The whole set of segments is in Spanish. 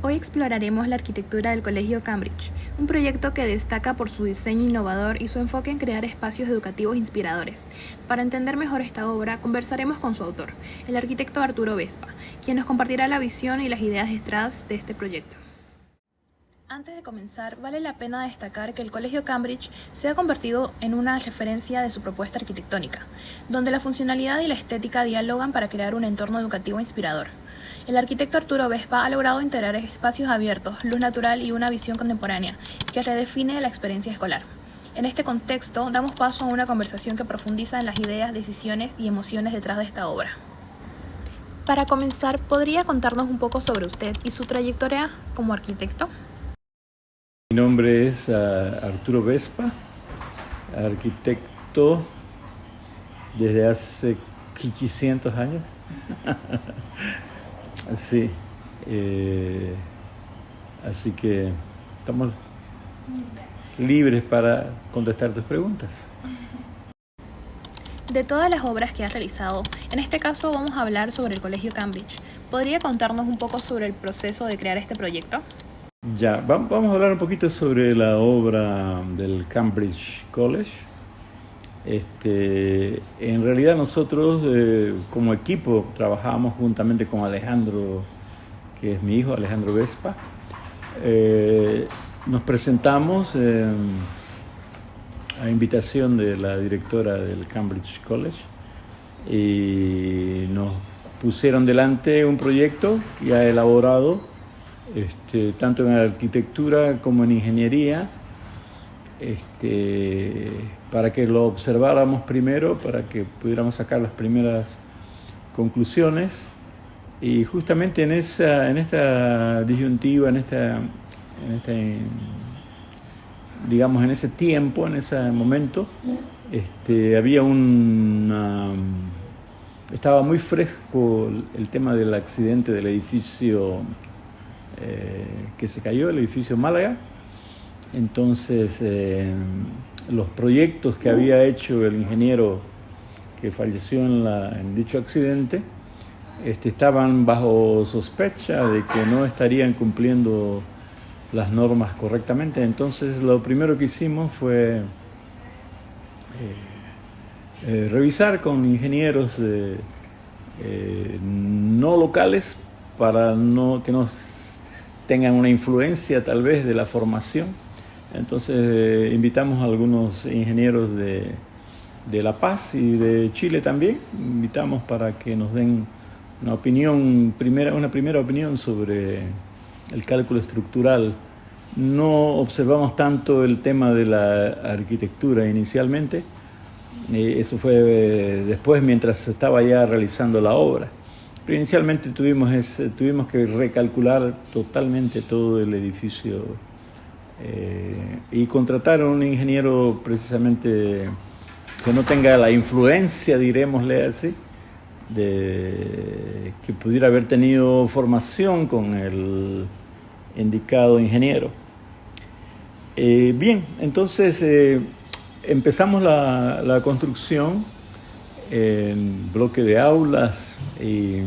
Hoy exploraremos la arquitectura del Colegio Cambridge, un proyecto que destaca por su diseño innovador y su enfoque en crear espacios educativos inspiradores. Para entender mejor esta obra, conversaremos con su autor, el arquitecto Arturo Vespa, quien nos compartirá la visión y las ideas detrás de este proyecto. Antes de comenzar, vale la pena destacar que el Colegio Cambridge se ha convertido en una referencia de su propuesta arquitectónica, donde la funcionalidad y la estética dialogan para crear un entorno educativo inspirador. El arquitecto Arturo Vespa ha logrado integrar espacios abiertos, luz natural y una visión contemporánea que redefine la experiencia escolar. En este contexto, damos paso a una conversación que profundiza en las ideas, decisiones y emociones detrás de esta obra. Para comenzar, ¿podría contarnos un poco sobre usted y su trayectoria como arquitecto? Mi nombre es Arturo Vespa, arquitecto desde hace 500 años. Sí, así que estamos libres para contestar tus preguntas. De todas las obras que has realizado, en este caso vamos a hablar sobre el Colegio Cambridge. ¿Podría contarnos un poco sobre el proceso de crear este proyecto? Ya, vamos a hablar un poquito sobre la obra del Cambridge College. En realidad nosotros como equipo trabajamos juntamente con Alejandro, que es mi hijo, Alejandro Vespa. Nos presentamos a invitación de la directora del Cambridge College y nos pusieron delante un proyecto ya elaborado tanto en arquitectura como en ingeniería, para que lo observáramos primero, para que pudiéramos sacar las primeras conclusiones. Y justamente en esta disyuntiva, digamos, en ese tiempo, en ese momento, estaba muy fresco el tema del accidente del edificio que se cayó, el edificio Málaga. Entonces los proyectos que había hecho el ingeniero que falleció en dicho accidente estaban bajo sospecha de que no estarían cumpliendo las normas correctamente. Entonces lo primero que hicimos fue revisar con ingenieros no locales para que nos tengan una influencia tal vez de la formación. Entonces invitamos a algunos ingenieros de La Paz y de Chile también. Invitamos para que nos den una primera opinión sobre el cálculo estructural. No observamos tanto el tema de la arquitectura inicialmente. Eso fue después, mientras se estaba ya realizando la obra. Pero inicialmente tuvimos que recalcular totalmente todo el edificio y contratar a un ingeniero precisamente que no tenga la influencia, dirémosle así, que pudiera haber tenido formación con el indicado ingeniero. Bien, entonces empezamos la construcción en bloque de aulas, que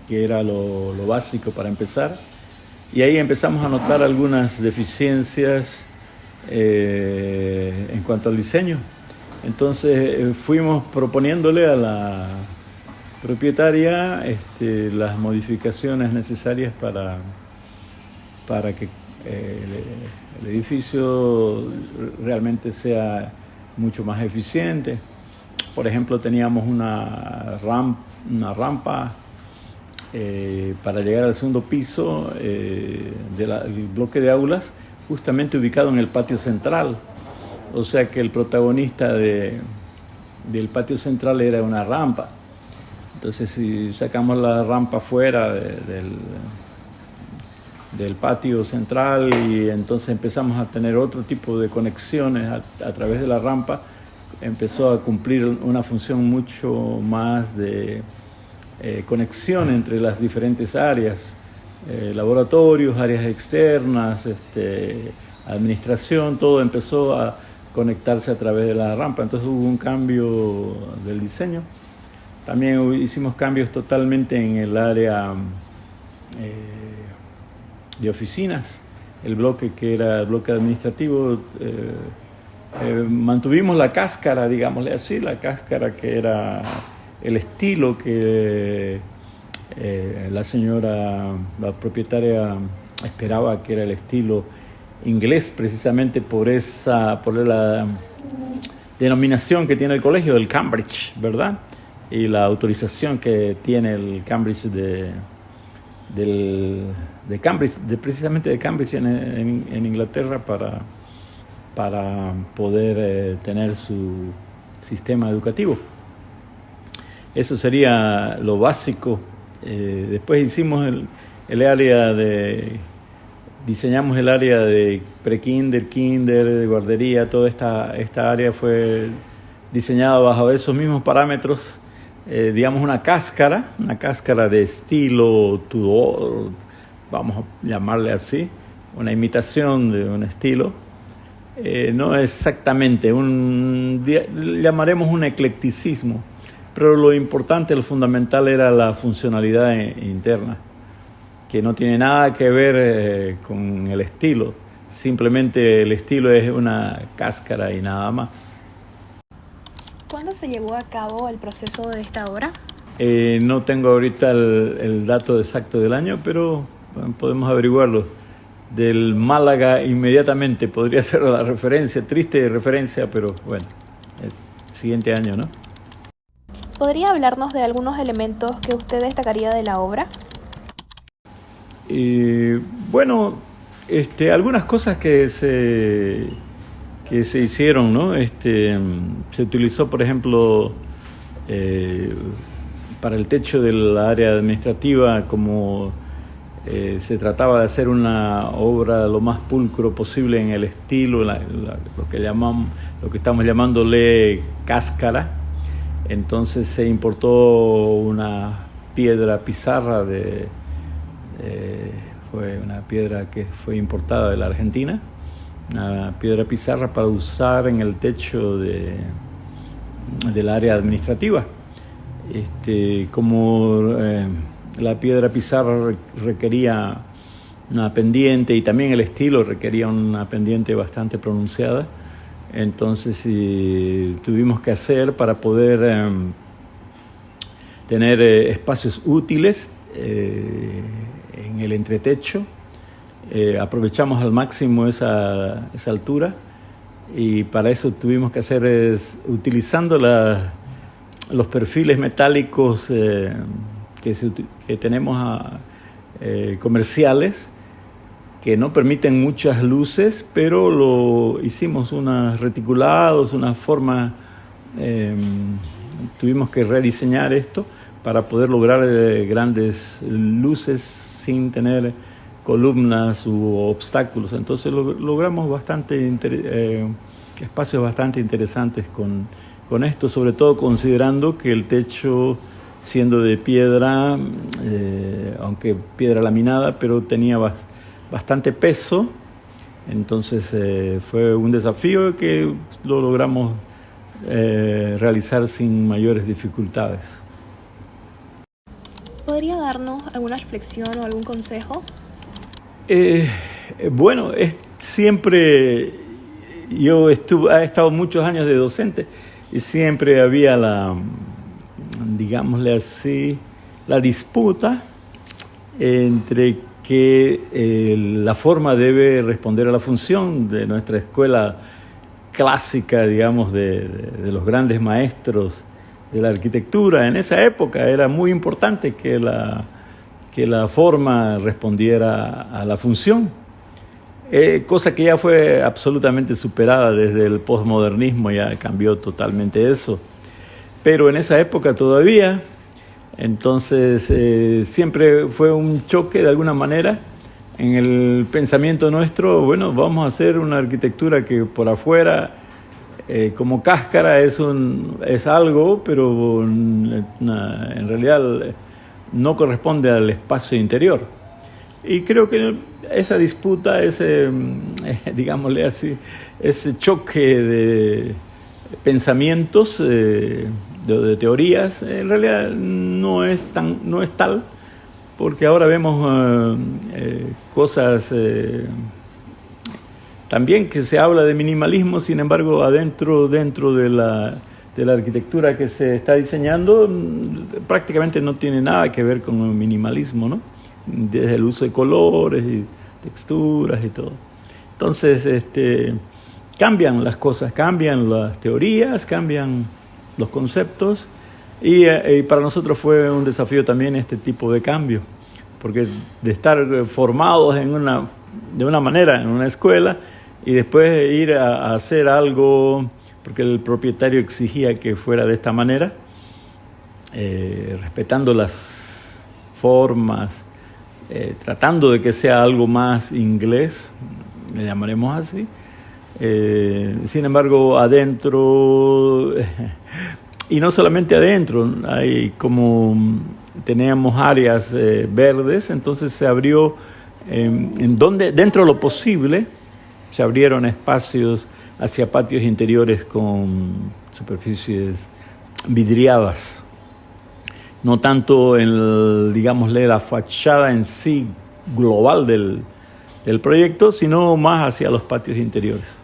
era lo básico para empezar, y ahí empezamos a notar algunas deficiencias en cuanto al diseño. Entonces fuimos proponiéndole a la propietaria las modificaciones necesarias para que el edificio realmente sea mucho más eficiente. Por ejemplo, teníamos una rampa para llegar al segundo piso del bloque de aulas, justamente ubicado en el patio central. O sea que el protagonista del patio central era una rampa. Entonces, si sacamos la rampa fuera del patio central y entonces empezamos a tener otro tipo de conexiones a través de la rampa, empezó a cumplir una función mucho más de conexión entre las diferentes áreas, laboratorios, áreas externas, administración, todo empezó a conectarse a través de la rampa. Entonces hubo un cambio del diseño. También hicimos cambios totalmente en el área de oficinas, el bloque que era el bloque administrativo. Mantuvimos la cáscara, digámosle así, la cáscara que era el estilo que la propietaria esperaba, que era el estilo inglés, precisamente por la denominación que tiene el colegio del Cambridge, ¿verdad? Y la autorización que tiene el Cambridge de Cambridge, precisamente de Cambridge en Inglaterra para poder tener su sistema educativo. Eso sería lo básico. Después hicimos diseñamos el área de pre-kinder, kinder, de guardería. Toda esta área fue diseñada bajo esos mismos parámetros. Digamos una cáscara de estilo Tudor, vamos a llamarle así, una imitación de un estilo. No exactamente, llamaremos un eclecticismo, pero lo importante, lo fundamental era la funcionalidad interna, que no tiene nada que ver con el estilo, simplemente el estilo es una cáscara y nada más. ¿Cuándo se llevó a cabo el proceso de esta obra? No tengo ahorita el dato exacto del año, pero podemos averiguarlo. Del Málaga inmediatamente podría ser la referencia, triste referencia, pero bueno, es el siguiente año, ¿no? ¿Podría hablarnos de algunos elementos que usted destacaría de la obra? Bueno, algunas cosas que se hicieron, ¿no? Se utilizó, por ejemplo, para el techo del área administrativa, como se trataba de hacer una obra lo más pulcro posible en el estilo, lo que estamos llamándole cáscara. Entonces se importó una piedra pizarra fue una piedra que fue importada de la Argentina, una piedra pizarra para usar en el techo del área administrativa. Como la piedra pizarra requería una pendiente y también el estilo requería una pendiente bastante pronunciada, entonces tuvimos que hacer para poder tener espacios útiles en el entretecho. Aprovechamos al máximo esa altura y para eso tuvimos que hacer utilizando los perfiles metálicos que tenemos comerciales, que no permiten muchas luces, pero hicimos unos reticulados, una forma, tuvimos que rediseñar esto para poder lograr grandes luces sin tener columnas u obstáculos. Entonces logramos espacios bastante interesantes con esto, sobre todo considerando que el techo, siendo de piedra, aunque piedra laminada, pero tenía bastante peso, entonces fue un desafío que lo logramos realizar sin mayores dificultades. ¿Podría darnos alguna reflexión o algún consejo? Bueno, siempre he estado muchos años de docente y siempre había digámosle así, la disputa entre que la forma debe responder a la función de nuestra escuela clásica, digamos, de los grandes maestros de la arquitectura. En esa época era muy importante que la forma respondiera a la función, cosa que ya fue absolutamente superada desde el posmodernismo, ya cambió totalmente eso. Pero en esa época todavía, entonces siempre fue un choque de alguna manera en el pensamiento nuestro. Bueno, vamos a hacer una arquitectura que por afuera, como cáscara, es algo, pero en realidad no corresponde al espacio interior. Y creo que esa disputa, digámosle así, ese choque de pensamientos, de teorías, en realidad no es tal, porque ahora vemos cosas también que se habla de minimalismo, sin embargo, dentro de la arquitectura que se está diseñando, prácticamente no tiene nada que ver con el minimalismo, ¿no? Desde el uso de colores y texturas y todo. Entonces, cambian las cosas, cambian las teorías, cambian los conceptos, y para nosotros fue un desafío también este tipo de cambio, porque de estar formados de una manera en una escuela y después ir a hacer algo, porque el propietario exigía que fuera de esta manera, respetando las formas, tratando de que sea algo más inglés, le llamaremos así. Sin embargo, adentro, y no solamente adentro, hay como teníamos áreas verdes, entonces se abrió, dentro de lo posible, se abrieron espacios hacia patios interiores con superficies vidriadas. No tanto digámosle, la fachada en sí global del proyecto, sino más hacia los patios interiores.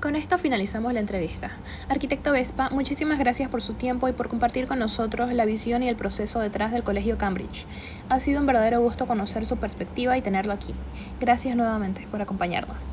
Con esto finalizamos la entrevista. Arquitecto Vespa, muchísimas gracias por su tiempo y por compartir con nosotros la visión y el proceso detrás del Colegio Cambridge. Ha sido un verdadero gusto conocer su perspectiva y tenerlo aquí. Gracias nuevamente por acompañarnos.